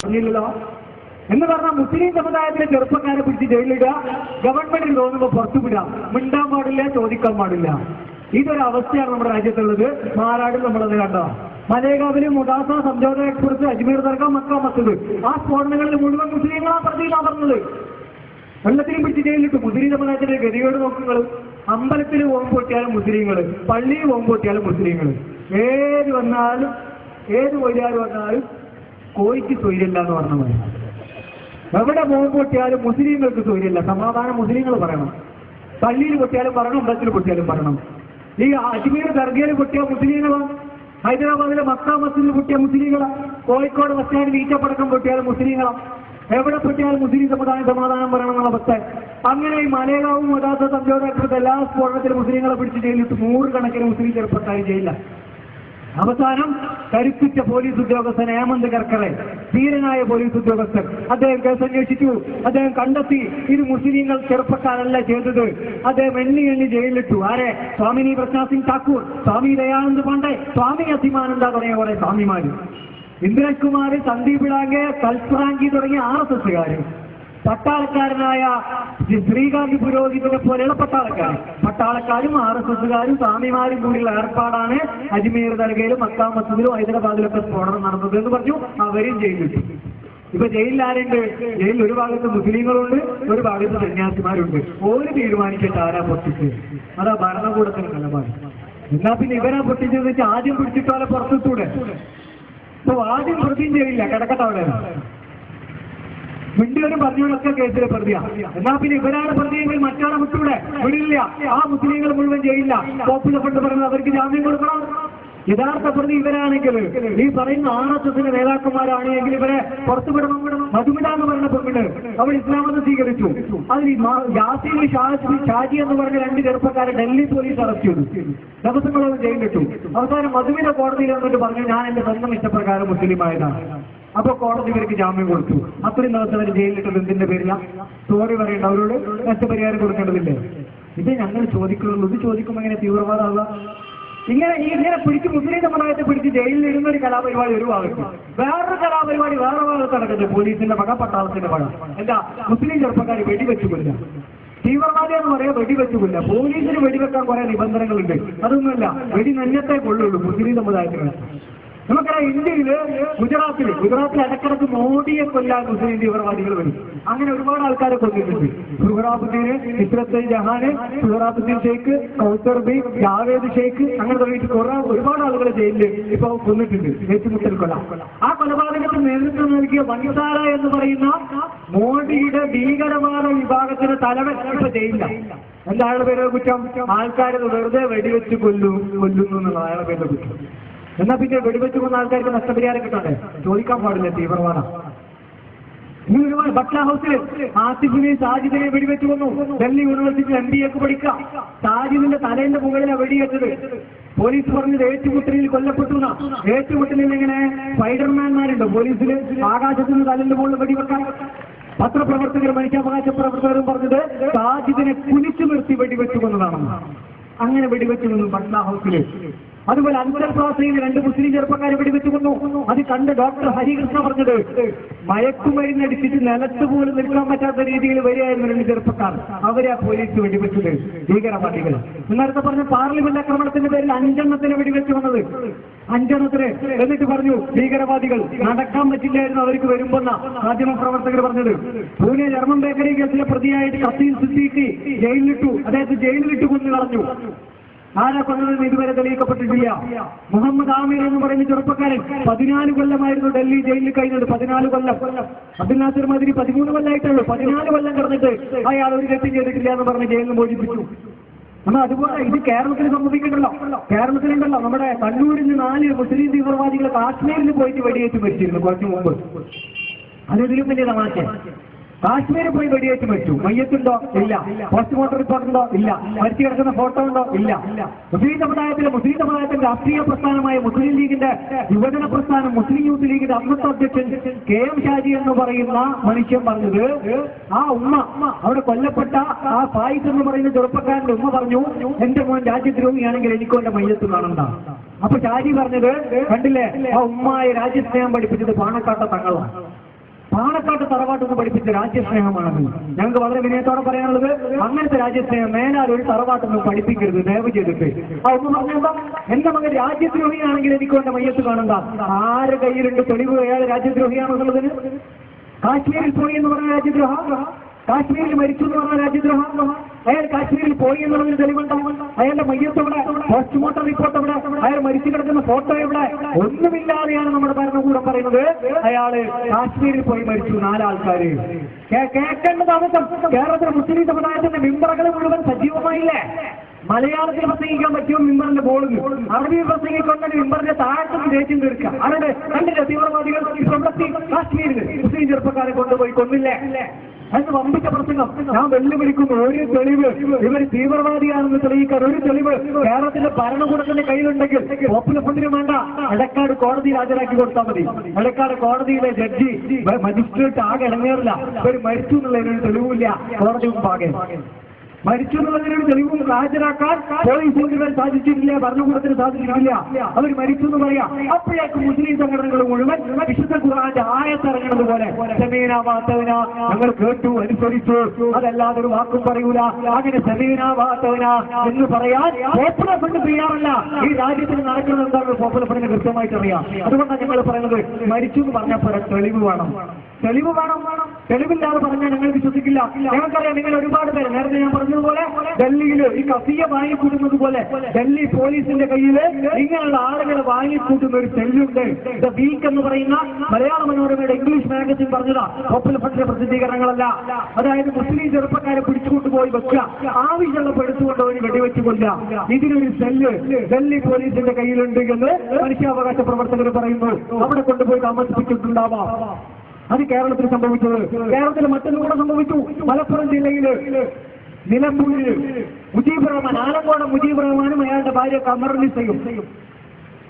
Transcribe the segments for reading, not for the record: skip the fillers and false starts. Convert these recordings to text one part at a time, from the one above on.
പറഞ്ഞില്ലല്ലോ. എന്ന് പറഞ്ഞാൽ മുസ്ലിം സമുദായത്തിലെ ചെറുപ്പക്കാരെ പിടിച്ച് ജയിലിടുക, ഗവൺമെന്റിന് തോന്നുമ്പോൾ പുറത്തു വിടുക, മിണ്ടാൻ പാടില്ല, ചോദിക്കാൻ പാടില്ല. ഇതൊരവസ്ഥയാണ് നമ്മുടെ രാജ്യത്തുള്ളത്. മാറാടിൽ നമ്മളത് കണ്ടോ. മലേഗാവിലും മുദാസ സംജോത എക്സ്പ്രസ്, അജ്മീർ ദർഗ, മക്ക മസ്ജിദ്, ആ സ്ഫോടനങ്ങളിൽ മുഴുവൻ മുസ്ലിങ്ങളാ പ്രതിയിലാ പറഞ്ഞത്. വെള്ളത്തിലും പിടിച്ച് ജയിലിട്ടു. മുസ്ലിം സമുദായത്തിന്റെ ഗതിയോട് നോക്കുന്നത്. അമ്പലത്തിൽ പോകുമ്പോൾ പൊട്ടിയാലും മുസ്ലിങ്ങൾ, പള്ളിയിൽ പോകുമ്പോൾ പൊട്ടിയാലും മുസ്ലിങ്ങൾ. ഏത് വന്നാലും ഏത് വൈകാർ വന്നാലും കോഴിക്ക് തൊഴിലില്ല എന്ന് പറഞ്ഞ മതി. എവിടെ പോകുമ്പോൾ പൊട്ടിയാലും മുസ്ലിങ്ങൾക്ക് തൊഴിലില്ല. സമാധാനം മുസ്ലിങ്ങൾ പറയണം. പള്ളിയിൽ പൊട്ടിയാലും പറയണം, അമ്പലത്തിൽ പൊട്ടിയാലും പറയണം. ഈ അജ്മീർ ദർഗയിൽ പൊട്ടിയ മുസ്ലിങ്ങളാണ്, ഹൈദരാബാദിലെ മക്ക മസ്ജിദിൽ പൊട്ടിയ മുസ്ലിങ്ങളാണ്, കോഴിക്കോട് ബസ് സ്റ്റാൻഡിൽ ഈറ്റപ്പടക്കം പൊട്ടിയാലും മുസ്ലിങ്ങളാണ്. എവിടെ പൊട്ടിയാലും മുസ്ലിം സമാധാനം പറയണം എന്നുള്ള അവസ്ഥ. അങ്ങനെ ഈ മലയാളവും മുദാസ സംജോത എല്ലാ സ്ഫോടനത്തിലും മുസ്ലിങ്ങളെ പിടിച്ച് ജയിലിട്ട് 100 കണക്കിന് മുസ്ലിം ചെറുപ്പക്കാർ ജയിലില്ല. അവസാനം കരുത്തുറ്റ പോലീസ് ഉദ്യോഗസ്ഥൻ ഹേമന്ത് കർക്കറെ, ധീരനായ പോലീസ് ഉദ്യോഗസ്ഥൻ, അദ്ദേഹം കേസ് അന്വേഷിച്ചു. അദ്ദേഹം കണ്ടെത്തി ഇത് മുസ്ലിങ്ങൾ ചെറുപ്പക്കാരല്ല ചെയ്തത്. അദ്ദേഹം എണ്ണി ജയിലിലിട്ടു. ആരെ? സ്വാമിനി പ്രജ്ഞാ സിംഗ് ഠാക്കൂർ, സ്വാമി ദയാനന്ദ് പാണ്ഡെ, സ്വാമി അസിമാനന്ദ തുടങ്ങിയ കുറെ സ്വാമിമാര്, ഇന്ദ്രജ് കുമാർ, സന്ദീപ് ഇടാങ്കെ, കൽപ്രാങ്കി തുടങ്ങിയ RSSകാര്, പട്ടാളക്കാരനായ ശ്രീകാന്ത് പുരോഹിതനെ പോലെയുള്ള പട്ടാളക്കാരും RSSകാരും സ്വാമിമാരും കൂടിയുള്ള ഏർപ്പാടാണ് അജ്മീർ ദർഗയിലും മക്ക മസ്ജിദിലും ഹൈദരാബാദിലൊക്കെ സ്ഫോടനം നടന്നത് എന്ന് പറഞ്ഞു. അവരും ജയിലിട്ടു. ഇപ്പൊ ജയിലിൽ ആരുണ്ട്? ജയിലിൽ ഒരു ഭാഗത്ത് മുസ്ലിങ്ങളുണ്ട്, ഒരു ഭാഗത്ത് സന്യാസിമാരുണ്ട്. ഓര് തീരുമാനിച്ചിട്ട് ആരാ പൊട്ടിച്ച്? അതാ ഭരണകൂടത്തിന് നിലപാട്. എന്നാ പിന്നെ ഇവരാ പൊട്ടിച്ചെന്ന് വെച്ചാൽ ആദ്യം പിടിച്ചിട്ടാലെ പുറത്തിട്ടൂടെ? ഇപ്പൊ ആദ്യം പ്രതിയും ചെയ്യില്ല, കിടക്കട്ടെ അവിടെ. മിണ്ടിയവരും പറഞ്ഞവരൊക്കെ കേസിലെ പ്രതിയാ. എന്നാ പിന്നെ ഇവരാണ് പ്രതിയെങ്കിൽ മറ്റാളെ വിട്ടൂടെ? വിടില്ല. ആ മുസ്ലിങ്ങൾ മുഴുവൻ ചെയ്യില്ല. പോപ്പുലർ ഫണ്ട് പറയുന്നത് അവർക്ക് ജാമ്യം കൊടുക്കണം. യഥാർത്ഥ പ്രതി ഇവരാണെങ്കിൽ, ഈ പറയുന്ന RSSന്റെ നേതാക്കന്മാരാണെങ്കിൽ ഇവരെ പുറത്തു വിടണം. മധുമിത എന്ന് പറഞ്ഞ പെണ്ണ് അവൾ ഇസ്ലാമെന്ന് സ്വീകരിച്ചു. അതിൽ യാസീൻ ഷാജി എന്ന് പറഞ്ഞ 2 ചെറുപ്പക്കാരെ ഡൽഹി പോലീസ് അറസ്റ്റ് ചെയ്തു. ദിവസങ്ങളോളം ജയിലിട്ടു. അവസാനം മധുമിത കോടതിയിൽ വന്നിട്ട് പറഞ്ഞു, ഞാൻ എന്റെ സ്വന്തം ഇഷ്ടപ്രകാരം മുസ്ലിമായതാണ്. അപ്പൊ കോടതി ഇവർക്ക് ജാമ്യം കൊടുത്തു. അത്രയും ദിവസം അവർ ജയിലിട്ടത് എന്തിന്റെ പേരില്ല? സോറി പറയേണ്ട, അവരോട് നഷ്ടപരിഹാരം കൊടുക്കേണ്ടതില്ലേ? ഇത് ഞങ്ങൾ ചോദിക്കുന്നുള്ളൂ. ഇത് ചോദിക്കുമ്പോൾ എങ്ങനെ തീവ്രവാദമാവുക? ഇങ്ങനെ പിടിച്ച് മുസ്ലിം സമുദായത്തെ പിടിച്ച് ജയിലിൽ ഇടുന്ന ഒരു കലാപരിപാടി ഒരു ഭാഗത്ത്, വേറൊരു കലാപരിപാടി വേറെ ഭാഗത്ത് നടക്കുന്നത് പോലീസിന്റെ വക, പട്ടാളത്തിന്റെ വക. എന്താ? മുസ്ലിം ചെറുപ്പക്കാർ വെടിവെച്ചുകൊല്ല. തീവ്രവാദി എന്ന് പറയാൻ വെടിവെച്ചുകൊല്ല. പോലീസിന് വെടിവെക്കാൻ കുറെ നിബന്ധനകളുണ്ട്. അതൊന്നുമല്ല, വെടി നന്നത്തെ കൊള്ളുള്ളൂ മുസ്ലിം സമുദായത്തിന്. നമുക്കറിയാം, ഇന്ത്യയില് ഗുജറാത്തിൽ ഇടക്കിടക്ക് മോഡിയെ കൊല്ലാൻ മുസ്ലിം തീവ്രവാദികൾ വരും. അങ്ങനെ ഒരുപാട് ആൾക്കാരെ കൊന്നിട്ടുണ്ട്. സുഹറാബുദ്ദീന്, ഇസ്രത്ത് ജഹാന്, സുഹറാബുദ്ദീൻ ഷെയ്ഖ്, കൗസർ ബി, ജാവേദ് ഷെയ്ഖ്, അങ്ങനെ തുടങ്ങിയിട്ട് ഒരുപാട് ആളുകളെ ജയിലിൽ ഇപ്പൊ കൊന്നിട്ടുണ്ട്. ഏറ്റുമുട്ടൽ കൊല. ആ കൊലപാതകത്തിന് നേതൃത്വം നൽകിയ വൻസാര എന്ന് പറയുന്ന മോഡിയുടെ ഭീകരവാദ വിഭാഗത്തിന്റെ തലവൻ ഇപ്പൊ ജയിലില്ല. എന്താ അയാളുടെ പേരുടെ കുറ്റം? ആൾക്കാരെ വെറുതെ വെടിവെച്ച് കൊല്ലുന്നു എന്നുള്ള അയാളുടെ പേരുടെ കുറ്റം. എന്നാ പിന്നെ വെടിവെച്ച് കൊന്ന ആൾക്കാർക്ക് നഷ്ടപരിഹാരം കിട്ടണ്ടേ? ചോദിക്കാൻ പാടില്ല. തീവ്രവാദം. ബട്ട്ല ഹൗസിൽ ആസിഫിനെയും സാജിദിനെയും വെടിവെച്ച് കൊന്നു. ഡൽഹി യൂണിവേഴ്സിറ്റിയിൽ MBA പഠിക്കാം. സാജിദിന്റെ തലേന്റെ മുകളിലാണ് വെടിയേറ്റത്. പോലീസ് പറഞ്ഞത് ഏറ്റുമുട്ടലിൽ കൊല്ലപ്പെട്ടു. ഏറ്റുമുട്ടലിൽ ഇങ്ങനെ സ്പൈഡർമാൻമാരുണ്ട് പോലീസിൽ, ആകാശത്തിന് തലന്റെ മുകളിൽ വെടിവെക്കാൻ. പത്രപ്രവർത്തകരും മനുഷ്യാവകാശ പ്രവർത്തകരും പറഞ്ഞത് സാജിദിനെ കുനിച്ചു നിർത്തി വെടിവെച്ചു കൊന്നതാണെന്ന്. അങ്ങനെ വെടിവെച്ചു കൊന്നു ബട്ട്ല ഹൗസിൽ. അതുപോലെ അൻവർ പ്ലാസയിൽ 2 മുസ്ലിം ചെറുപ്പക്കാരെ വെടിവെച്ചു കൊന്നു. അത് കണ്ട് ഡോക്ടർ ഹരികൃഷ്ണ പറഞ്ഞത് മയക്കുമരുന്നടിച്ചിട്ട് നിലത്ത് പോലും നിൽക്കാൻ പറ്റാത്ത രീതിയിൽ വരികയായിരുന്നു 2 ചെറുപ്പക്കാർ. അവരെ പോലീസ് വെടിവെച്ചത് ഭീകരവാദികൾ. നേരത്തെ പറഞ്ഞ പാർലമെന്റ് ആക്രമണത്തിന്റെ പേരിൽ 5 എണ്ണത്തിന് വെടിവെച്ചു വന്നത്. 5 എണ്ണത്തിന്. എന്നിട്ട് പറഞ്ഞു ഭീകരവാദികൾ നടക്കാൻ പറ്റില്ലായിരുന്നു അവർക്ക് വരുമ്പോന്ന മാധ്യമ പ്രവർത്തകർ പറഞ്ഞത്. പൂനെ ജർമ്മൻ ബേക്കറി കേസിലെ പ്രതിയായിട്ട് കസീൽ സിദ്ദീഖി ജയിലിലിട്ടു. അദ്ദേഹത്തെ ജയിലിലിട്ട് കൊന്നു കളഞ്ഞു. ആരാ കൊന്നതെന്ന് ഇതുവരെ തെളിയിക്കപ്പെട്ടിട്ടില്ല. മുഹമ്മദ് ആമിർ എന്ന് പറയുന്ന ചെറുപ്പക്കാരൻ 14 കൊല്ലമായിരുന്നു ഡൽഹി ജയിലിൽ കഴിഞ്ഞത്. 14 കൊല്ലം. അബ്ദുൽ നാസിർ മദനി 13 കൊല്ലമായിട്ടുള്ളൂ. 14 കൊല്ലം കിടന്നിട്ട് അയാൾ ഒരു തെറ്റും ചെയ്തിട്ടില്ല എന്ന് പറഞ്ഞ് ജയിലിൽ നിന്ന് മോചിപ്പിച്ചു. നമ്മൾ അതുപോലെ ഇത് കേരളത്തിൽ സംഭവിക്കണ്ടല്ലോ. കേരളത്തിലുണ്ടല്ലോ, നമ്മുടെ കണ്ണൂരിൽ നിന്ന് 4 മുസ്ലിം തീവ്രവാദികൾ കാശ്മീരിൽ പോയിട്ട് വെടിയേറ്റ് മരിച്ചിരുന്നു കുറച്ചു മുമ്പ്. അതിലും വലിയ തമാശ. കാശ്മീരിൽ പോയി വെടിയേറ്റ് മരിച്ചു. മയ്യത്തുണ്ടോ? ഇല്ല. പോസ്റ്റ്മോർട്ടം റിപ്പോർട്ട് ഉണ്ടോ? ഇല്ല. മരിച്ചു കിടക്കുന്ന ഫോട്ടോ ഉണ്ടോ? ഇല്ല. മുസ്ലിം സമുദായത്തിന്റെ രാഷ്ട്രീയ പ്രസ്ഥാനമായ മുസ്ലിം ലീഗിന്റെ യുവജന പ്രസ്ഥാനം, മുസ്ലിം യൂത്ത് ലീഗിന്റെ അന്നത്തെ അധ്യക്ഷൻ KM ഷാജി എന്ന് പറയുന്ന മനുഷ്യൻ പറഞ്ഞത്, ആ ഉമ്മ അവിടെ കൊല്ലപ്പെട്ട ആ ഫായിസ് എന്ന് പറയുന്ന ചെറുപ്പക്കാരന്റെ ഉമ്മ പറഞ്ഞു, എന്റെ മോൻ രാജ്യദ്രോഹിയാണെങ്കിൽ എനിക്കും എന്റെ മയ്യത്ത് കാണണ്ട. അപ്പൊ ഷാജി പറഞ്ഞത്, കണ്ടില്ലേ, ആ ഉമ്മായ രാജ്യസ്നേഹം പഠിപ്പിച്ചത് പാണക്കാട്ട തങ്ങളാണ്. തറവാട്ടൊന്ന് പഠിപ്പിച്ച രാജ്യസ്നേഹമാണത്. ഞങ്ങൾക്ക് വളരെ വിനയത്തോടെ പറയാനുള്ളത്, അങ്ങനത്തെ രാജ്യസ്നേഹം മേലാൽ ഒരു തറവാട്ടൊന്നും പഠിപ്പിക്കരുത് ദയവ് ചെയ്തിട്ട്. ആ ഒന്ന് പറഞ്ഞാൽ എന്റെ മകൻ രാജ്യദ്രോഹിയാണെങ്കിൽ എനിക്ക് എന്റെ മയ്യത്ത് കാണണ്ട. ആര് കയ്യിലുണ്ട് തെളിവ് അയാൾ രാജ്യദ്രോഹിയാണെന്നുള്ളതിന്? കാശ്മീരിൽ പോയി എന്ന് പറഞ്ഞ രാജ്യദ്രോഹം, കാശ്മീരിൽ മരിച്ചു എന്ന് പറഞ്ഞ രാജ്യദ്രോഹം. അയാൾ കാശ്മീരിൽ പോയി എന്നുള്ളതിന് തെളിവുണ്ടാവും. അയാളുടെ മയ്യത്ത് എവിടെ? പോസ്റ്റ്മോർട്ടം റിപ്പോർട്ട് എവിടെ? അയാൾ മരിച്ചു കിടക്കുന്ന ഫോട്ടോ എവിടെ? ഒന്നുമില്ലാതെയാണ് നമ്മുടെ ഭരണകൂടം പറയുന്നത് അയാള് കാശ്മീരിൽ പോയി മരിച്ചു 4 ആൾക്കാര്. കേൾക്കേണ്ടത് അവസ്ഥ കേരളത്തിലെ മുസ്ലിം സമുദായത്തിന്റെ മെമ്പറുകൾ മുഴുവൻ സജീവമായില്ലേ? മലയാളത്തിൽ പ്രസംഗിക്കാൻ പറ്റുമോ മിമ്പറിന്റെ ബോളിന്? അറബി പ്രസംഗിക്കൊണ്ടെങ്കിൽ മിമ്പറിന്റെ താഴത്തുനിന്ന് ദേശം തീർക്കുക. അവിടെ കണ്ടില്ല തീവ്രവാദികൾ കാശ്മീരിൽ മുസ്ലിം ചെറുപ്പക്കാരെ കൊണ്ടുപോയി കൊന്നില്ലേ എന്ന് വമ്പിച്ച പ്രസംഗം. ഞാൻ വെല്ലുവിളിക്കുന്നു, ഒരു തെളിവ് ഇവർ തീവ്രവാദിയാണെന്ന് തെളിയിക്കാൻ ഒരു തെളിവ് കേരളത്തിന്റെ ഭരണകൂടത്തിന്റെ കയ്യിലുണ്ടെങ്കിൽ പോപ്പുലർ ഫണ്ടിന് വേണ്ട, എടക്കാട് കോടതിയിൽ ഹാജരാക്കി കൊടുത്താൽ മതി. എടക്കാട് കോടതിയിലെ ജഡ്ജി മജിസ്ട്രേറ്റ് ആകെ ഇടങ്ങേറില്ല, ഇവർ മരിച്ചു എന്നുള്ളതിനൊരു തെളിവില്ല കോടതി മുമ്പാകെ. മരിച്ചു എന്നുള്ളതിനൊരു തെളിവും ഹാജരാക്കാൻ പോലീസിന് ഇവർ സാധിച്ചിട്ടില്ല, ഭരണകൂടത്തിന് സാധിച്ചിട്ടില്ല. അവർ മരിച്ചു എന്ന് പറയാം. അപ്പോഴേക്കും മുസ്ലിം സംഘടനകൾ മുഴുവൻ വിശുദ്ധ ഖുർആന്റെ ആയത്തിറങ്ങുന്നത് പോലെ സമീനാവാത്തവന ഞങ്ങൾ കേട്ടു അനുസരിച്ചു, അതല്ലാതെ ഒരു വാക്കും പറയൂല. അങ്ങനെ സമീനാവാത്തവന എന്ന് പറയാൻ പോപ്പുലർ ഫണ്ട് ചെയ്യാറില്ല. ഈ രാജ്യത്തിന് നടക്കുന്നത് എന്താണെന്ന് പോപ്പുലർ ഫണ്ടിന് കൃത്യമായിട്ട് അറിയാം. അതുകൊണ്ടാണ് ഞങ്ങൾ പറയുന്നത് മരിച്ചു എന്ന് പറഞ്ഞപ്പോൾ തെളിവ് വേണം, തെളിവ് വേണം. തെളിവില്ലാതെ പറഞ്ഞാൽ ഞങ്ങൾ വിശ്വസിക്കില്ല. ഞങ്ങൾക്കറിയാം നിങ്ങൾ ഒരുപാട് പേര് നേരത്തെ ഞാൻ പറഞ്ഞതുപോലെ ഡൽഹിയിൽ ഈ കഫിയ വാങ്ങിക്കൂട്ടുന്നത് പോലെ ഡൽഹി പോലീസിന്റെ കയ്യിൽ ഇങ്ങനെയുള്ള ആളുകളെ വാങ്ങിക്കൂട്ടുന്ന ഒരു സെല്ലുണ്ട്. ദ വീക്ക് എന്ന് പറയുന്ന മലയാള മനോരമയുടെ ഇംഗ്ലീഷ് മാഗസിൻ പറഞ്ഞതാ, പോപ്പുലർ ഫണ്ടിന്റെ പ്രസിദ്ധീകരണങ്ങളല്ല. അതായത് മുസ്ലിം ചെറുപ്പക്കാരെ പിടിച്ചുകൊണ്ടുപോയി വെക്കുക, ആവശ്യമുള്ളപ്പോൾ എടുത്തുകൊണ്ടുപോയി വെടിവെച്ച് കൊല്ലുക. ഇതിനൊരു സെല്ല് ഡൽഹി പോലീസിന്റെ കയ്യിലുണ്ട് എന്ന് മനുഷ്യാവകാശ പ്രവർത്തകർ പറയുന്നു. അവിടെ കൊണ്ടുപോയി താമസിപ്പിച്ചിട്ടുണ്ടാവാം. അത് കേരളത്തിൽ സംഭവിച്ചത്. കേരളത്തിൽ മറ്റൊന്നും കൂടെ സംഭവിച്ചു. മലപ്പുറം ജില്ലയില് നിലമ്പൂരിൽ മുജീബ് റഹ്മാൻ, ആലങ്കോട് മുജീബ് റഹ്മാനും അയാളുടെ ഭാര്യ കമറുനിസയും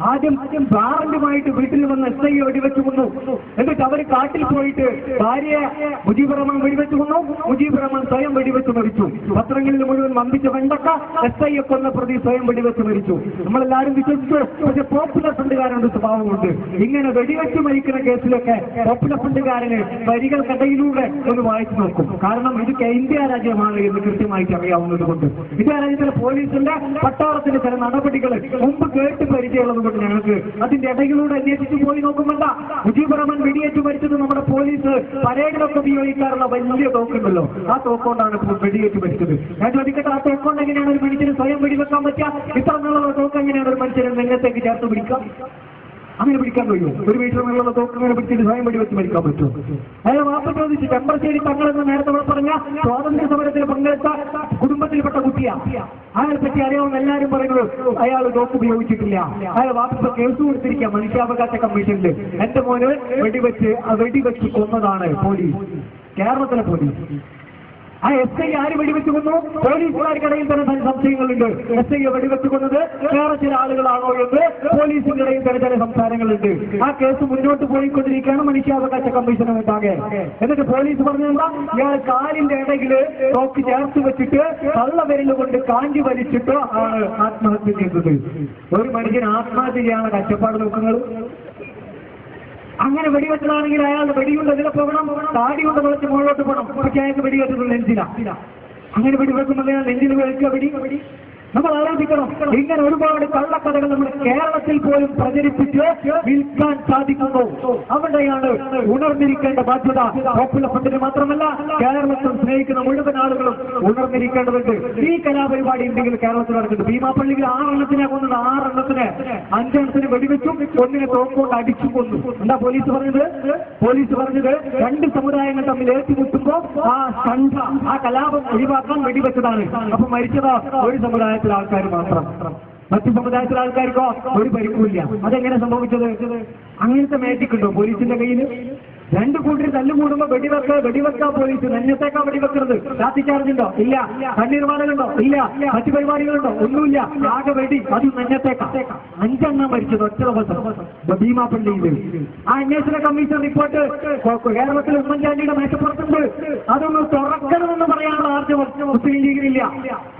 ആദ്യം വാറന്റുമായിട്ട് വീട്ടിൽ വന്ന് SI വെടിവെച്ചു കൊന്നു. എന്നിട്ട് അവർ കാട്ടിൽ പോയിട്ട് ഭാര്യയെ മുജീബ് റഹ്മാൻ വെടിവെച്ചു കൊന്നു, മുജീബ് റഹ്മാൻ സ്വയം വെടിവെച്ച് മരിച്ചു. പത്രങ്ങളിൽ മുഴുവൻ വമ്പിച്ച വെണ്ടക്ക SI കൊന്ന പ്രതി സ്വയം വെടിവെച്ച് മരിച്ചു. നമ്മളെല്ലാവരും വിശ്വസിച്ചു. പക്ഷെ പോപ്പുലർ ഫണ്ടുകാരന്റെ സ്വഭാവമുണ്ട്. ഇങ്ങനെ വെടിവെച്ച് മരിക്കുന്ന കേസിലൊക്കെ പോപ്പുലർ ഫണ്ടുകാരന് വരികൾക്കിടയിലൂടെ ഒന്ന് വായിച്ചു നോക്കും. കാരണം ഇത് ഇന്ത്യ രാജ്യമാണ് എന്ന് കൃത്യമായിട്ട് അറിയാവുന്നത് കൊണ്ട്. ഇന്ത്യ രാജ്യത്തിലെ പോലീസിന്റെ പട്ടാളത്തിന്റെ ചില നടപടികൾ മുമ്പ് കേട്ട് പരിചയമുള്ളത് കൊണ്ട് ഞങ്ങൾക്ക് അതിന്റെ ഇടയിലൂടെ അന്വേഷിച്ചു പോയി നോക്കുമ്പോണ്ട മുജീബ് റഹ്മാൻ വെടിയേറ്റ് മരിച്ചത് നമ്മുടെ പോലീസ് പരേഡിലൊക്കെ ഉപയോഗിക്കാറുള്ള വലിയ തോക്കുണ്ടല്ലോ, ആ തോക്കൊണ്ടാണ് വെടിയേറ്റ് മരിച്ചത്. ഞാൻ ചോദിക്കട്ടെ, ആ തോക്കൊണ്ട് എങ്ങനെയാണ് ഒരു മനുഷ്യന് സ്വയം വെടിവെക്കാൻ പറ്റുക? ഇത്ര നല്ല തോക്ക് എങ്ങനെയാണ് ഒരു മനുഷ്യനെ നെഞ്ഞത്തേക്ക് ചേർത്ത് പിടിക്കുക? അങ്ങനെ പിടിക്കാൻ കഴിയും? 1 മീറ്റർ മേലുള്ള തോക്ക് അങ്ങനെ പിടിച്ചിട്ട് സ്വയം വെടിവെച്ച് മരിക്കാൻ പറ്റും? അയാൾ വാപ്പ ചോദിച്ചു. ചെമ്പശ്ശേരി തങ്ങളെന്ന് നേരത്തെ പറഞ്ഞ സ്വാതന്ത്ര്യ സമരത്തിൽ പങ്കെടുത്ത കുടുംബത്തിൽപ്പെട്ട കുട്ടിയാ. അയാളെ പറ്റി അറിയാവുന്ന എല്ലാവരും പറയുന്നത് അയാൾ തോക്ക് ഉപയോഗിച്ചിട്ടില്ല. അയാൾ വാപ്പ കേസ് കൊടുത്തിരിക്കുക മനുഷ്യാവകാശ കമ്മീഷനിൽ. എന്റെ മോന് വെടിവെച്ച് കൊന്നതാണ് പോലീസ്, കേരളത്തിലെ പോലീസ്. ആ SI ആര് വെടിവെച്ചു കൊന്നു? പോലീസുകാർക്കിടയിൽ തന്നെ സംശയങ്ങളുണ്ട്. SI വെടിവെച്ചു കൊന്നത് വേറെ ചില ആളുകളാണോ എന്ന് പോലീസിന്റെ ഇടയിൽ തന്നെ ചില സംസാരങ്ങളുണ്ട്. ആ കേസ് മുന്നോട്ട് പോയിക്കൊണ്ടിരിക്കുകയാണ് മനുഷ്യാവകാശ കമ്മീഷന് മുമ്പാകെ. എന്നിട്ട് പോലീസ് പറഞ്ഞെന്താ, ഇയാൾ കാലിന്റെ ഇടയില് തോക്ക് ചേർത്ത് വെച്ചിട്ട് കള്ളവിരലുകൊണ്ട് കാഞ്ചി വലിച്ചിട്ട് ആണ് ആത്മഹത്യ ചെയ്തത്. ഒരു മനുഷ്യൻ ആത്മഹത്യ ചെയ്യാനുള്ള കഷ്ടപ്പാട് നോക്കുന്നത്. അങ്ങനെ വെടിവെച്ചതാണെങ്കിൽ അയാളുടെ വെടിയുണ്ട് ഇതിലെ പോകണം, താടി കൊണ്ട് വിളിച്ച് മുകളിലോട്ട് പോകണം. പക്ഷെ അയാൾക്ക് വെടിവെച്ചത് നെഞ്ചില. അങ്ങനെ വെടിവെക്കുമ്പോൾ നെഞ്ചിന് വെളിക്കുക വെടി. നമ്മൾ ആലോചിക്കണം, ഇങ്ങനെ ഒരുപാട് കള്ളക്കഥകൾ നമ്മുടെ കേരളത്തിൽ പോലും പ്രചരിപ്പിച്ച് വിൽക്കാൻ സാധിക്കുന്നു. അവിടെയാണ് ഉണർന്നിരിക്കേണ്ട ബാധ്യത. പോപ്പുലർ ഫണ്ടിന് മാത്രമല്ല, കേരളത്തിൽ സ്നേഹിക്കുന്ന മുഴുവൻ ആളുകളും ഉണർന്നിരിക്കേണ്ടതുണ്ട്. ഈ കലാപരിപാടി ഉണ്ടെങ്കിൽ കേരളത്തിൽ നടക്കുന്നത്. ഭീമാപ്പള്ളിയിൽ 6 എണ്ണത്തിനെ കൊന്നത്, 6 എണ്ണത്തിന് 5 എണ്ണത്തിന് വെടിവെച്ചു, 1 തോക്കുകൊണ്ട് അടിച്ചു കൊന്നു. എന്താ പോലീസ് പറഞ്ഞത്? പോലീസ് പറഞ്ഞത് 2 സമുദായങ്ങൾ തമ്മിൽ ഏറ്റുമുട്ടുമ്പോ ആ കലാപം ഒഴിവാക്കാൻ വെടിവെച്ചതാണ്. അപ്പൊ മരിച്ചത് ഒരു സമുദായത്തിൽ ആൾക്കാർ മാത്രം, മറ്റു സമുദായത്തിലെ ആൾക്കാർക്കോ ഒരു പരിക്കുമില്ല. അതെങ്ങനെ സംഭവിച്ചത്? അങ്ങനത്തെ മാജിക് ഉണ്ടോ പോലീസിന്റെ കയ്യിൽ? 2 കൂട്ടർ തല്ലുകൂടുമ്പോ വെടിവെക്കാ പോലീസ്. നെഞ്ഞത്തേക്കാ വെടിവെക്കുന്നത്. ലാത്തി ചാർജ് ഉണ്ടോ? ഇല്ല. കണ്ണീർവാലകളുണ്ടോ? ഇല്ല. മറ്റു പരിപാടികളുണ്ടോ? ഒന്നുമില്ല. ആകെ വെടി, അത് നെഞ്ഞത്തേക്കാ. 5 എണ്ണം മരിച്ചത് ഒറ്റ ദിവസം ഭീമാപ്പള്ളിയിൽ. ആ അന്വേഷണ കമ്മീഷൻ റിപ്പോർട്ട് കേരളത്തിൽ ഉമ്മൻചാണ്ടിയുടെ മേശപ്പുറത്തുണ്ട്. അതൊന്ന് തുറക്കണമെന്ന് പറയാനുള്ള ആർജവം മുസ്ലിം ലീഗിനില്ല.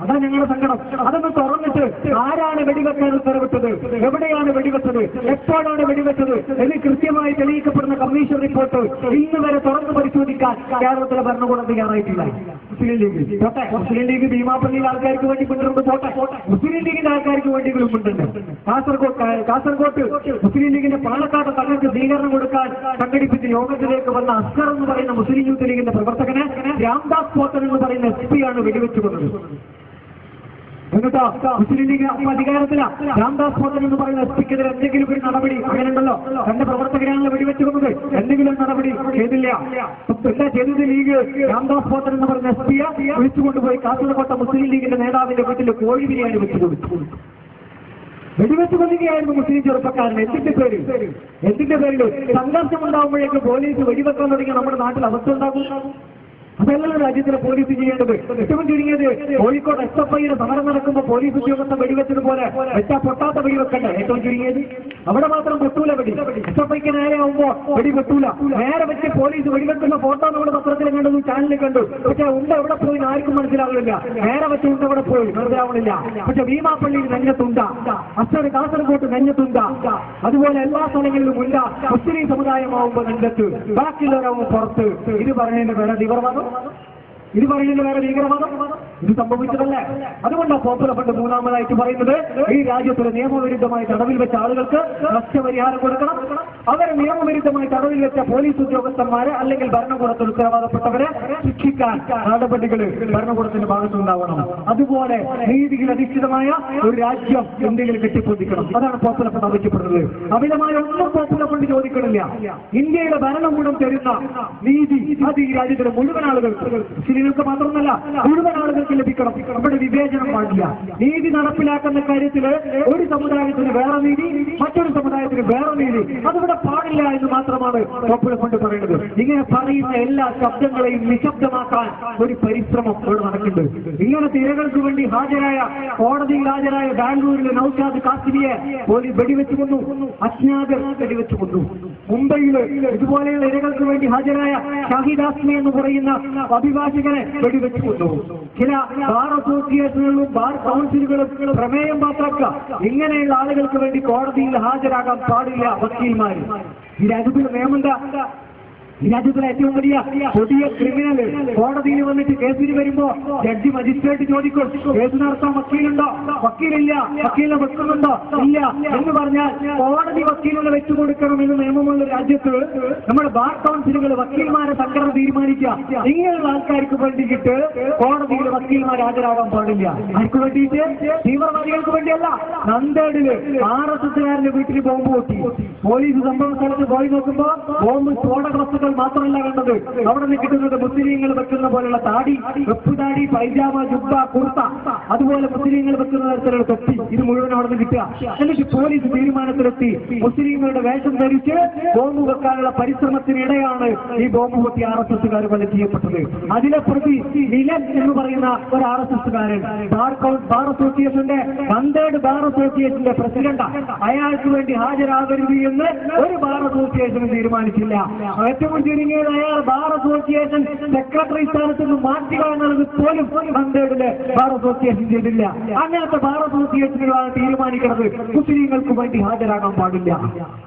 അതാ ഞങ്ങളുടെ സങ്കടം. അതൊന്ന് തുറന്നിട്ട് ആരാണ് വെടിവെക്കാൻ ഉത്തരവിട്ടത്, എവിടെയാണ് വെടിവെച്ചത്, എപ്പോഴാണ് വെടിവെച്ചത് എന്ന് കൃത്യമായി തെളിയിക്കപ്പെടുന്ന കമ്മീഷൻ റിപ്പോർട്ട് റിപ്പോർട്ട് ഇന്ന് വരെ തുറന്നു പരിശോധിക്കാൻ കേരളത്തിലെ ഭരണകൂടം തയ്യാറായിട്ടില്ല. മുസ്ലിം ലീഗ് പോട്ടെ, മുസ്ലിം ലീഗ് ഭീമാപ്പള്ളിയിലെ ആൾക്കാർക്ക് വേണ്ടി കൊണ്ടുവരുമ്പോൾ പോട്ടെ, മുസ്ലിം ലീഗിന്റെ ആൾക്കാർക്ക് വേണ്ടികളും കൊണ്ടുണ്ട്. കാസർകോട്ട് മുസ്ലിം ലീഗിന്റെ പാലക്കാട് തങ്ങൾക്ക് സ്വീകരണം കൊടുക്കാൻ സംഘടിപ്പിച്ച യോഗത്തിലേക്ക് വന്ന അസ്കർ എന്ന് പറയുന്ന മുസ്ലിം യൂത്ത് ലീഗിന്റെ പ്രവർത്തകനെ രാംദാസ് പോത്തൻ എന്ന് പറയുന്ന SP ആണ് വെടിവെച്ചു കൊണ്ടത്. എന്നിട്ടോ മുസ്ലിം ലീഗ് അധികാരത്തിലാണ്. രാംദാസ് പോത്തൻ എന്ന് പറയുന്ന SPക്കെതിരെ എന്തെങ്കിലും ഒരു നടപടി അങ്ങനെയുണ്ടല്ലോ? തന്റെ പ്രവർത്തകരാണല്ലോ വെടിവെച്ചു കൊന്നത്. എന്തെങ്കിലും നടപടി ചെയ്തില്ല. എന്താ ചെയ്തത്? ലീഗ് രാംദാസ് പോത്തൻ എന്ന് പറയുന്ന SPയെ വിളിച്ചുകൊണ്ടുപോയി കാസർകോട്ടെ മുസ്ലിം ലീഗിന്റെ നേതാവിന്റെ വീട്ടിൽ കോഴി ബിരിയാണി വെച്ചു കൊടുത്തു. വെടിവെച്ചു കൊല്ലുകയായിരുന്നു മുസ്ലിം ചെറുപ്പക്കാരൻ. എന്തിന്റെ പേരിൽ സംഘർഷം ഉണ്ടാകുമ്പോഴേക്ക് പോലീസ് വെടിവെക്കാൻ തുടങ്ങിയ നമ്മുടെ നാട്ടിൽ അവസ്ഥ ഉണ്ടാകും. അതല്ലല്ലോ രാജ്യത്തിലെ പോലീസ് ചെയ്യേണ്ടത്. ഏറ്റവും ചുരുങ്ങിയത് കോഴിക്കോട് SFIയുടെ സമരം നടക്കുമ്പോൾ പോലീസ് ഉദ്യോഗസ്ഥൻ വെടിവെച്ചതുപോലെ വെച്ചാ പൊട്ടാത്ത വെടിവെക്കണ്ടേ? ഏറ്റവും ചുരുങ്ങിയത് അവിടെ മാത്രം പൊട്ടൂല വെടി. SFIക്ക് നേരെ ആവുമ്പോ വെടി പൊട്ടൂല. നേരെ വെച്ച് പോലീസ് വെടിവെക്കുന്ന ഫോട്ടോ നമ്മൾ പത്രത്തിൽ കണ്ടു, ചാനലിൽ കണ്ടു. പക്ഷെ എവിടെ പോയി ആർക്കും മനസ്സിലാവുന്നില്ല. നേരെ വെച്ച് എവിടെ പോയി മനസ്സിലാവണില്ല. പക്ഷെ ഭീമാപ്പള്ളിയിൽ നെഞ്ഞത്തുണ്ട, അസ്സർ കാസർഗോട്ട് നെഞ്ഞത്തുണ്ട, അതുപോലെ എല്ലാ സ്ഥലങ്ങളിലും ഉണ്ട. മുസ്ലിം സമുദായമാവുമ്പോൾ നെഞ്ചത്ത്, ബാക്കിയുള്ളവരാവുമ്പോൾ പുറത്ത്. ഇത് പറയുന്നതിന് വേറെ തീവ്രവാദം, ഇത് പറയുന്നത് വേറെ ഭീകരവാദം. ഇത് സംഭവിച്ചതല്ലേ? അതുകൊണ്ടാണ് പോപ്പുലർ ഫണ്ട് മൂന്നാമതായിട്ട് പറയുന്നത് ഈ രാജ്യത്തിലെ നിയമവിരുദ്ധമായി തടവിൽ വെച്ച ആളുകൾക്ക് നഷ്ടപരിഹാരം കൊടുക്കണം. അവരെ നിയമവിരുദ്ധമായി തടവിൽ വെച്ച പോലീസ് ഉദ്യോഗസ്ഥന്മാരെ അല്ലെങ്കിൽ ഭരണകൂടത്തിൽ ഉത്തരവാദപ്പെട്ടവരെ ശിക്ഷിക്കാൻ നടപടികൾ ഭരണകൂടത്തിന്റെ ഭാഗത്തുണ്ടാവണം. അതുപോലെ നീതിയിൽ അധിഷ്ഠിതമായ ഒരു രാജ്യം ഇന്ത്യയിൽ കെട്ടിപ്പൊതിക്കണം. അതാണ് പോപ്പുലർ ഫണ്ട് ആവശ്യപ്പെടുന്നത്. അമിതമായ ഒന്നും പോപ്പുലർ ഫണ്ട് ചോദിക്കണില്ല. ഇന്ത്യയുടെ ഭരണകൂടം തരുന്ന നീതി അത് ഈ രാജ്യത്തിലെ മുഴുവൻ ആളുകൾക്ക്, മുസ്ലിങ്ങൾക്ക് മാത്രമല്ല മുഴുവൻ ആളുകൾക്ക് ലഭിക്കണം. നമ്മുടെ വിവേചനം പാടില്ല. നീതി നടപ്പിലാക്കുന്ന കാര്യത്തിൽ ഒരു സമുദായത്തിന് വേറെ നീതി, മറ്റൊരു സമുദായത്തിന് വേറെ നീതി, അതിവിടെ പാടില്ല എന്ന് മാത്രമാണ് പോപ്പുലർ ഫണ്ട് പറയുന്നത്. ഇങ്ങനെ പറയുന്ന എല്ലാ ശബ്ദങ്ങളെയും നിശബ്ദമാക്കാൻ ഒരു പരിശ്രമം ഇവിടെ നടക്കുന്നുണ്ട്. ഇങ്ങനത്തെ ഇരകൾക്ക് വേണ്ടി കോടതിയിൽ ഹാജരായ ബാംഗ്ലൂരിലെ നൌഷാദ് കാസിമിയെ പോലീസ് വെടിവെച്ചു കൊന്നു. അജ്ഞാതർ വെടിവെച്ചു കൊന്നു. മുംബൈയിൽ ഇതുപോലെയുള്ള ഇരകൾക്ക് വേണ്ടി ഹാജരായ ഷാഹിദ് ആസ്മി എന്ന് പറയുന്ന അഭിഭാഷകനെ വെടിവെച്ചു കൊന്നു. ചില ബാർ അസോസിയേഷനുകളും ബാർ കൗൺസിലുകളും പ്രമേയം പാസാക്കുക, ഇങ്ങനെയുള്ള ആളുകൾക്ക് വേണ്ടി കോടതിയിൽ ഹാജരാകാൻ പാടില്ല വക്കീൽമാർ. ഈ രാജ്യത്തിന്റെ നിയമം എന്താ? ഈ രാജ്യത്തിലെ ഏറ്റവും കൊടിയ ക്രിമിനൽ കോടതിയിൽ വന്നിട്ട് കേസിന് വരുമ്പോ ജഡ്ജി മജിസ്ട്രേറ്റ് ചോദിക്കും, കേസ് നടത്താൻ വക്കീലുണ്ടോ? വക്കീലില്ല. വക്കീലിനെ വെക്കുന്നുണ്ടോ? ഇല്ല എന്ന് പറഞ്ഞാൽ കോടതി വക്കീലിനെ വെച്ചു കൊടുക്കണമെന്ന് നിയമമുള്ള രാജ്യത്ത് നമ്മുടെ ബാർ കൗൺസിലുകൾ വക്കീൽമാരെ സംഘടന തീരുമാനിക്കുക. ഇങ്ങനെയുള്ള ആൾക്കാർക്ക് വേണ്ടിയിട്ട് കോടതിയിൽ വക്കീൽമാർ ഹാജരാകാൻ പാടില്ല. ആർക്ക് വേണ്ടിയിട്ട്? തീവ്രവാദികൾക്ക് വേണ്ടിയല്ല. നന്ദേടില് RSSകാരന്റെ വീട്ടിൽ ബോംബ് പൊട്ടി. പോലീസ് സംഭവ സ്ഥലത്ത് പോയി നോക്കുമ്പോ ബോംബ് സ്ഫോടകവസ്തുക്കൾ മാത്രമല്ല കണ്ടത്. അവിടെ നിന്ന് കിട്ടുന്നത് മുസ്ലിങ്ങൾ വെക്കുന്ന പോലുള്ള താടി, വെപ്പ് താടി, പൈജാമ, ജുബ്ബ, കുർത്ത, അതുപോലെ മുസ്ലിങ്ങൾ വെക്കുന്ന തരത്തിലുള്ള തൊപ്പി, ഇത് മുഴുവൻ അവിടെ നിന്ന് കിട്ടുക. എന്നിട്ട് പോലീസ് തീരുമാനത്തിലെത്തി മുസ്ലിങ്ങളുടെ വേഷം ധരിച്ച് ബോംബ് വെക്കാനുള്ള പരിശ്രമത്തിനിടെയാണ് ഈ ബോംബ് പൊട്ടി RSSകാർ കൊല ചെയ്യപ്പെട്ടത്. അതിലെ പ്രതി വിലൻ എന്ന് പറയുന്ന ഒരു RSSകാരൻ ബാർ അസോസിയേഷന്റെ നന്ദേട് ബാർ അസോസിയേഷന്റെ പ്രസിഡന്റാണ്. അയാൾക്ക് വേണ്ടി ഹാജരാകരുത് എന്ന് ഒരു ബാർ അസോസിയേഷനും തീരുമാനിച്ചില്ല. ഏറ്റവും ചുരുങ്ങിയത് അയാൾ ബാർ അസോസിയേഷൻ സെക്രട്ടറി സ്ഥാനത്ത് നിന്ന് മാറ്റുക എന്നുള്ളത് പോലും നന്ദേടിലെ ബാർ അസോസിയേഷൻ ചെയ്തില്ല. അങ്ങനത്തെ ബാർ അസോസിയേഷനുകളാണ് തീരുമാനിക്കുന്നത് മുസ്ലിങ്ങൾക്ക് വേണ്ടി ഹാജരാകാൻ പാടില്ല.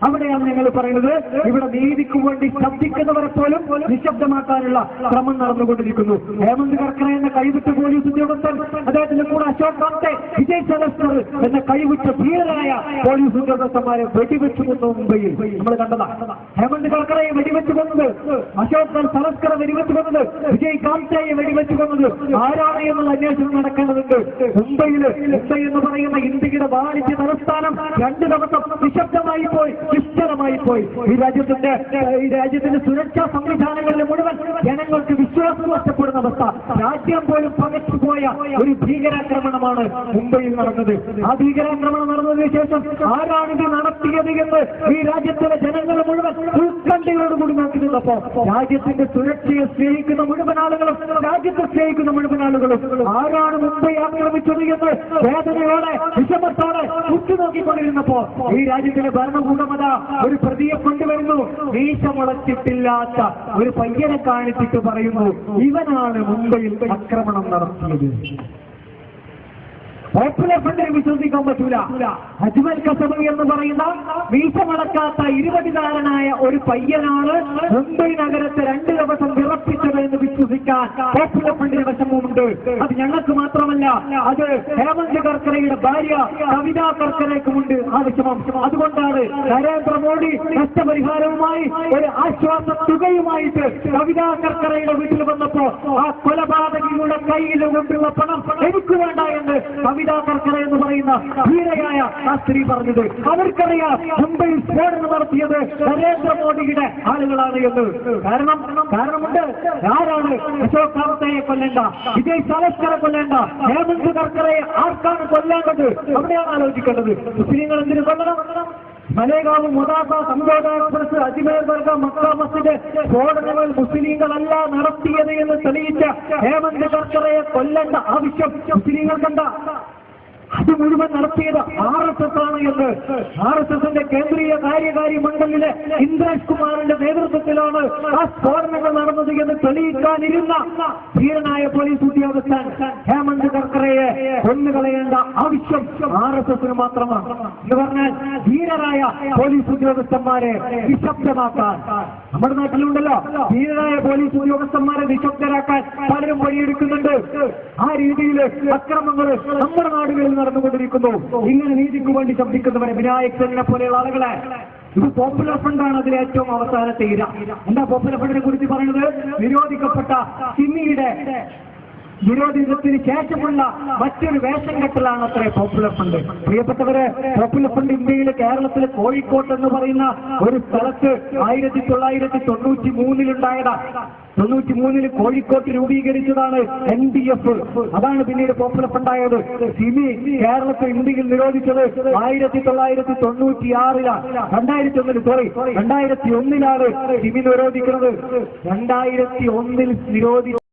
അവിടെയാണ് ഞങ്ങൾ പറയുന്നത് ഇവിടെ നീതിക്ക് വേണ്ടി ശബ്ദിക്കുന്നവരെ പോലും നിശബ്ദമാക്കാനുള്ള ശ്രമം നടന്നുകൊണ്ടിരിക്കുന്നു. ഹേമന്ത് കർക്കറെ എന്ന കൈവിട്ട പോലീസ് ഉദ്യോഗസ്ഥൻ, അദ്ദേഹത്തിന്റെ കൂടെ അശോക് കാപ്തെ, വിജയ് സലസ്കർ എന്ന കൈവിട്ട ധീരരായ പോലീസ് ഉദ്യോഗസ്ഥന്മാരെ വെടിവെച്ചു കൊന്നു മുംബൈയിൽ നമ്മൾ കണ്ടതാണ്. ഹേമന്ത് കർക്കറയെ വെടിവെച്ചു കൊന്നത്, അശോക് സലസ്കറെ വെടിവെച്ചു കൊന്നത്, വിജയ് കാപ്തെയെ വെടിവെച്ചു കൊന്നത് ആരാണ് എന്നുള്ള അന്വേഷണം നടക്കേണ്ടതുണ്ട്. മുംബൈ എന്ന് പറയുന്ന ഇന്ത്യയുടെ വാണിജ്യ തലസ്ഥാനം 2 ദിവസം നിശബ്ദമായി പോയി, നിശ്ചലമായി പോയി. ഈ രാജ്യത്തിന്റെ സുരക്ഷാ സംവിധാനങ്ങളിലെ മുഴുവൻ ജനങ്ങൾക്ക് വിശ്വാസം നഷ്ടപ്പെടുന്ന അവസ്ഥ, രാജ്യം പോലും പകച്ചുപോയ ഒരു ഭീകരാക്രമണമാണ് മുംബൈയിൽ നടന്നത്. ആ ഭീകരാക്രമണം നടന്നതിന് ശേഷം ആരാണിത് നടത്തിയത് എന്ന് ഈ രാജ്യത്തിലെ ജനങ്ങൾ മുഴുവൻ ഉത്കണ്ഠയോടുകൂടി നോക്കിയിരുന്നപ്പോ രാജ്യത്തിന്റെ സുരക്ഷയെ സ്നേഹിക്കുന്ന മുഴുവൻ ആളുകളും, രാജ്യത്തെ സ്നേഹിക്കുന്ന മുഴുവൻ ആളുകളും ആരാണ് മുംബൈ ആക്രമിച്ചത് എന്ന് വേദനയോടെ വിഷമത്തോടെ ഉറ്റുനോക്കിക്കൊണ്ടിരുന്നപ്പോ ഈ രാജ്യത്തിലെ ഭരണകൂടമത ഒരു പ്രതിയെ കൊണ്ടുവരുന്നു. മീശ മുളച്ചിട്ടില്ലാത്ത ഒരു പയ്യനെ കാണിച്ചിട്ട് പറയുന്നു ഇവനാണ് മുംബൈയിൽ ആക്രമണം നടത്തിയത്. പോപ്പുലർ ഫ്രണ്ടിനെ വിശ്വസിക്കാൻ പറ്റൂല. അജ്മൽ കസബി എന്ന് പറയുന്ന വീഴ്ചമടക്കാത്ത 20-കാരനായ ഒരു പയ്യനാണ് മുംബൈ നഗരത്തെ 2 ദിവസം വിറപ്പിച്ചത് എന്ന് വിശ്വസിക്കാൻ പോപ്പുലർ ഫ്രണ്ടിന് വശമുണ്ട്. അത് ഞങ്ങൾക്ക് മാത്രമല്ല, അത് ഹേമന്ത് കർക്കറയുടെ ഭാര്യ കവിതാ കർക്കറയ്ക്കുമുണ്ട് ആവശ്യം. അതുകൊണ്ടാണ് നരേന്ദ്രമോദി നഷ്ടപരിഹാരവുമായി ഒരു ആശ്വാസ തുകയുമായിട്ട് കവിതാ കർക്കറയുടെ വീട്ടിൽ വന്നപ്പോ ആ കൊലപാതകിയുടെ കയ്യിൽ കൊണ്ടുള്ള പണം എനിക്ക് വേണ്ട എന്ന് കവിതാ കർക്കറ എന്ന് പറയുന്ന ധീരയായ ആ സ്ത്രീ പറഞ്ഞത്. അവർക്കറിയാം മുംബൈയിൽ സ്ഫോടനം നടത്തിയത് നരേന്ദ്രമോദിയുടെ ആളുകളാണ് എന്ന്. കാരണമുണ്ട്. ആരാണ് അശോക് കാവത്തയെ കൊല്ലേണ്ട, വിജയ് സാവസ്കറെ കൊല്ലേണ്ട, ഹേമന്ത് കർക്കറയെ ആർക്കാണ് കൊല്ലേണ്ടത്? അവിടെയാണ് ആലോചിക്കേണ്ടത്. മുസ്ലിങ്ങൾ എന്തിനു കൊല്ലണം? മലേഗാവ്, മുദാഫ, സംഘോദ എക്സ്പ്രസ്, അജ്മേർ ദർഗ, മക്ക മസ്ജിദ് സ്ഫോടനങ്ങൾ മുസ്ലിങ്ങളല്ല നടത്തിയത് എന്ന് തെളിയിച്ച ഹേമന്ത് കർക്കറയെ കൊല്ലേണ്ട ആവശ്യം മുസ്ലിങ്ങൾക്കെന്താ? അത് മുഴുവൻ നടത്തിയത് RSS ആണ് എന്ന് RSSന്റെ കേന്ദ്രീയ കാര്യകാരി മണ്ഡലിലെ ഇന്ദ്രേഷ് കുമാറിന്റെ നേതൃത്വത്തിലാണ് ആ സ്ഫോടനങ്ങൾ നടന്നത് എന്ന് തെളിയിക്കാനിരുന്ന ധീരനായ പോലീസ് ഉദ്യോഗസ്ഥൻ ഹേമന്ത് കർക്കറയെ കൊന്നുകളയേണ്ട ആവശ്യം RSSന് മാത്രമാണ് എന്ന് പറഞ്ഞാൽ ധീരരായ പോലീസ് ഉദ്യോഗസ്ഥന്മാരെ നിശബ്ദമാക്കാൻ നമ്മുടെ നാട്ടിലുണ്ടല്ലോ. ധീരരായ പോലീസ് ഉദ്യോഗസ്ഥന്മാരെ നിശബ്ദരാക്കാൻ പലരും വഴിയെടുക്കുന്നുണ്ട്. ആ രീതിയിൽ അക്രമങ്ങൾ നമ്മുടെ നാടുകളിൽ നടന്നുകൊണ്ടിരിക്കുന്നു. ഇങ്ങനെ നീതിക്ക് വേണ്ടി ശബ്ദിക്കുന്നവരെ വിനായക് സെന്നിനെ പോലെയുള്ള ആളുകളെ ഇത് പോപ്പുലർ ഫ്രണ്ടാണ് അതിലെ ഏറ്റവും അവസാനത്തെ ഇര. എന്താ പോപ്പുലർ ഫ്രണ്ടിനെ കുറിച്ച് പറയുന്നത്? നിരോധിക്കപ്പെട്ട സിമിയുടെ നിരോധനത്തിന് ശേഷമുള്ള മറ്റൊരു വേഷം കെട്ടലാണ് അത്ര പോപ്പുലർ ഫ്രണ്ട്. പ്രിയപ്പെട്ടവരെ, പോപ്പുലർ ഫ്രണ്ട് ഇന്ത്യയിലെ കേരളത്തിലെ കോഴിക്കോട്ട് എന്ന് പറയുന്ന ഒരു സ്ഥലത്ത് 1993 ഉണ്ടായതാണ്. 93 കോഴിക്കോട്ട് രൂപീകരിച്ചതാണ് NDF. അതാണ് പിന്നീട് പോപ്പുലർ ഫ്രണ്ട് ആയത്. സിമി കേരളത്തിൽ ഇന്ത്യയിൽ നിരോധിച്ചത് 1996-ലാണ്. 2001-ലാണ് സിമി നിരോധിക്കുന്നത്. 2001 നിരോധിച്ച